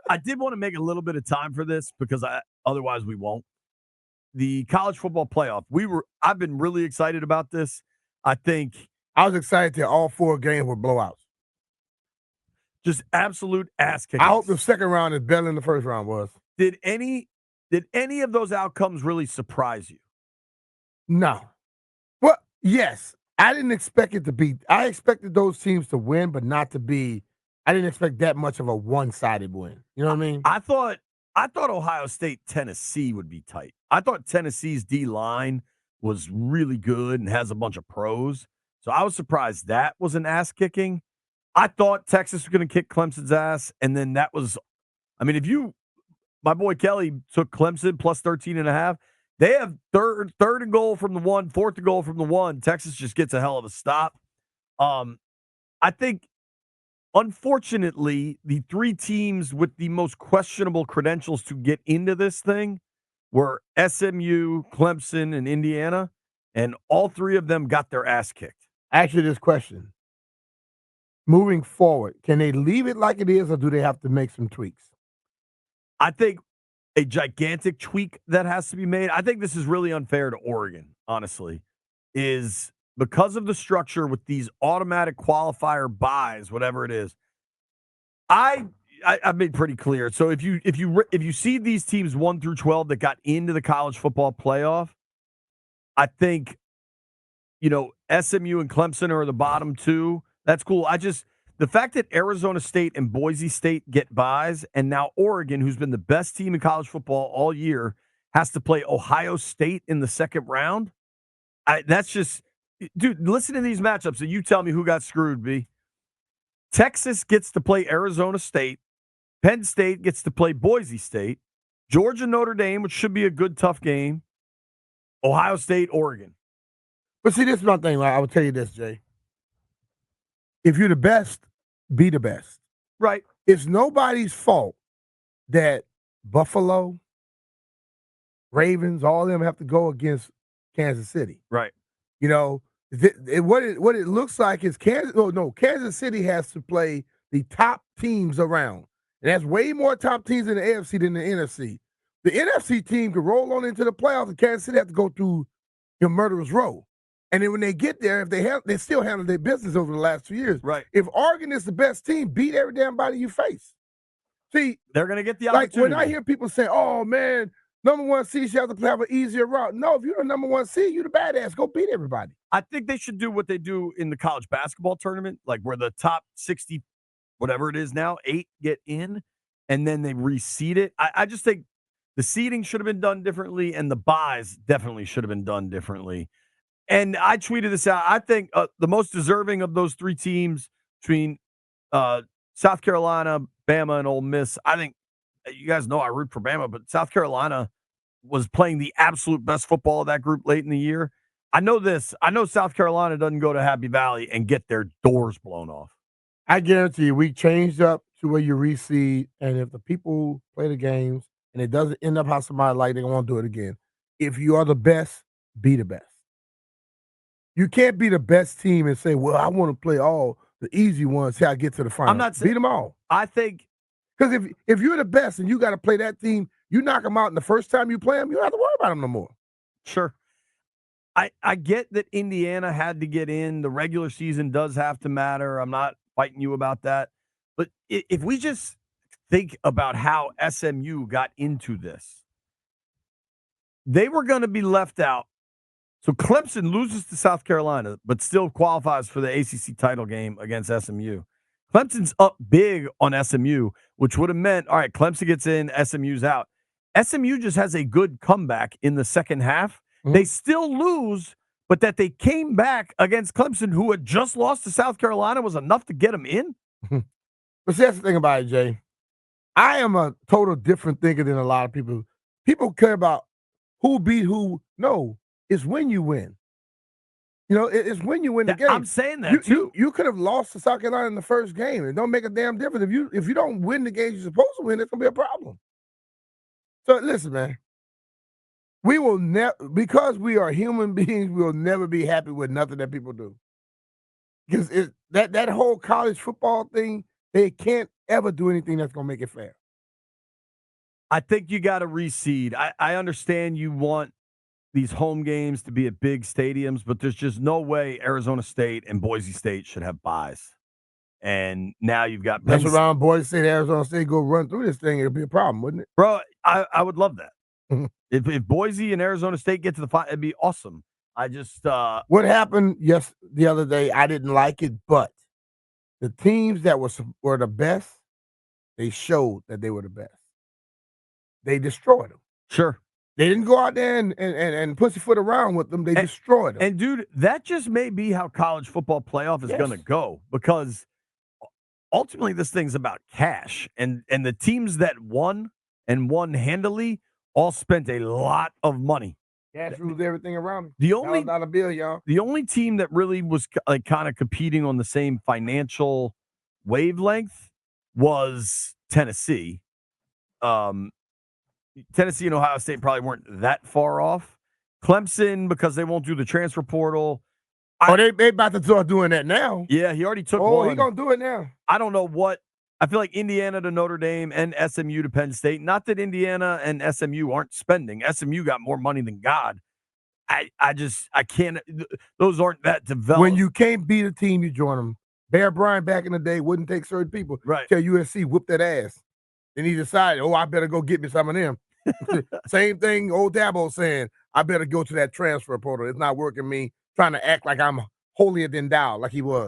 I did want to make a little bit of time for this because otherwise we won't. The college football playoff. I've been really excited about this. I think I was excited that all 4 games were blowouts. just absolute ass I hope kicking. the second round is better than the first round was. Did any of those outcomes really surprise you? No. Well, yes. I didn't expect it to be. I expected those teams to win, but not to be. I didn't expect that much of a one-sided win. You know what I mean? I thought Ohio State Tennessee would be tight. I thought Tennessee's D line was really good and has a bunch of pros. So I was surprised that was an ass kicking. I thought Texas was going to kick Clemson's ass, and then that was. I mean, my boy Kelly took Clemson plus 13.5. They have third and goal from the 1, fourth and goal from the 1. Texas just gets a hell of a stop. I think, unfortunately, the 3 teams with the most questionable credentials to get into this thing were SMU, Clemson, and Indiana, and all 3 of them got their ass kicked. Actually, this question. Moving forward, can they leave it like it is, or do they have to make some tweaks? I think a gigantic tweak that has to be made. I think this is really unfair to Oregon, honestly, is because of the structure with these automatic qualifier buys, whatever it is. I've made pretty clear. So if you see these teams 1 through 12 that got into the college football playoff, I think SMU and Clemson are the bottom 2. That's cool. The fact that Arizona State and Boise State get buys, and now Oregon, who's been the best team in college football all year, has to play Ohio State in the second round. That's just, dude, listen to these matchups and you tell me who got screwed, B. Texas gets to play Arizona State. Penn State gets to play Boise State. Georgia, Notre Dame, which should be a good, tough game. Ohio State, Oregon. But see, this is my thing. I will tell you this, Jay. If you're the best, be the best. Right. It's nobody's fault that Buffalo, Ravens, all of them have to go against Kansas City. Right. What it looks like is Kansas City has to play the top teams around. And that's way more top teams in the AFC than the NFC. The NFC team could roll on into the playoffs, and Kansas City have to go through your murderer's row. And then when they get there, if they still handle their business over the last 2 years. Right. If Oregon is the best team, beat every damn body you face. See, they're going to get the opportunity. Like when I hear people say, "Oh man, number 1 seed should have to have an easier route." No, if you're the number 1 seed, you're the badass. Go beat everybody. I think they should do what they do in the college basketball tournament, like where the top 60, whatever it is now, 8 get in, and then they reseed it. I just think the seeding should have been done differently, and the buys definitely should have been done differently. And I tweeted this out. I think the most deserving of those 3 teams between South Carolina, Bama, and Ole Miss, I think you guys know I root for Bama, but South Carolina was playing the absolute best football of that group late in the year. I know this. I know South Carolina doesn't go to Happy Valley and get their doors blown off. I guarantee you, we changed up to where you reseed, and if the people play the games and it doesn't end up how somebody like, they're going to do it again. If you are the best, be the best. You can't be the best team and say, "Well, I want to play all the easy ones till I get to the final." I'm not saying beat them all. I think because if you're the best and you got to play that team, you knock them out, and the first time you play them, you don't have to worry about them no more. Sure. I get that Indiana had to get in. The regular season does have to matter. I'm not fighting you about that. But if we just think about how SMU got into this, they were going to be left out. So Clemson loses to South Carolina, but still qualifies for the ACC title game against SMU. Clemson's up big on SMU, which would have meant, all right, Clemson gets in, SMU's out. SMU just has a good comeback in the second half. Mm-hmm. They still lose, but that they came back against Clemson, who had just lost to South Carolina, was enough to get them in. But see, that's the thing about it, Jay. I am a total different thinker than a lot of people. People care about who beat who. No. It's when you win. It's when you win the game. I'm saying that too. You could have lost to South Carolina in the first game. It don't make a damn difference. If you don't win the games you're supposed to win, it's gonna be a problem. So listen, man. We will never, because we are human beings, we will never be happy with nothing that people do. Because that whole college football thing, they can't ever do anything that's gonna make it fair. I think you got to reseed. I understand you want these home games to be at big stadiums, but there's just no way Arizona State and Boise State should have buys. And now you've got Mess around, Boise State, Arizona State, go run through this thing, it'll be a problem, wouldn't it? Bro, I would love that. If Boise and Arizona State get to the final, it'd be awesome. I just what happened the other day, I didn't like it, but the teams that were the best, they showed that they were the best. They destroyed them. Sure. They didn't go out there and pussyfoot around with them. They destroyed them. And dude, that just may be how college football playoff is going to go, because ultimately this thing's about cash, and the teams that won and won handily all spent a lot of money. Cash rules everything around me. The only $1 bill, y'all. The only team that really was like kind of competing on the same financial wavelength was Tennessee. Tennessee and Ohio State probably weren't that far off. Clemson, because they won't do the transfer portal. They about to start doing that now. Yeah, he already took one. He gonna do it now. I don't know what. I feel like Indiana to Notre Dame and SMU to Penn State. Not that Indiana and SMU aren't spending. SMU got more money than God. I can't. Those aren't that developed. When you can't beat a team, you join them. Bear Bryant back in the day wouldn't take certain people. Right. Tell USC whoop that ass. Then he decided, I better go get me some of them. Same thing old Dabo saying, I better go to that transfer portal. It's not working me, trying to act like I'm holier than thou, like he was.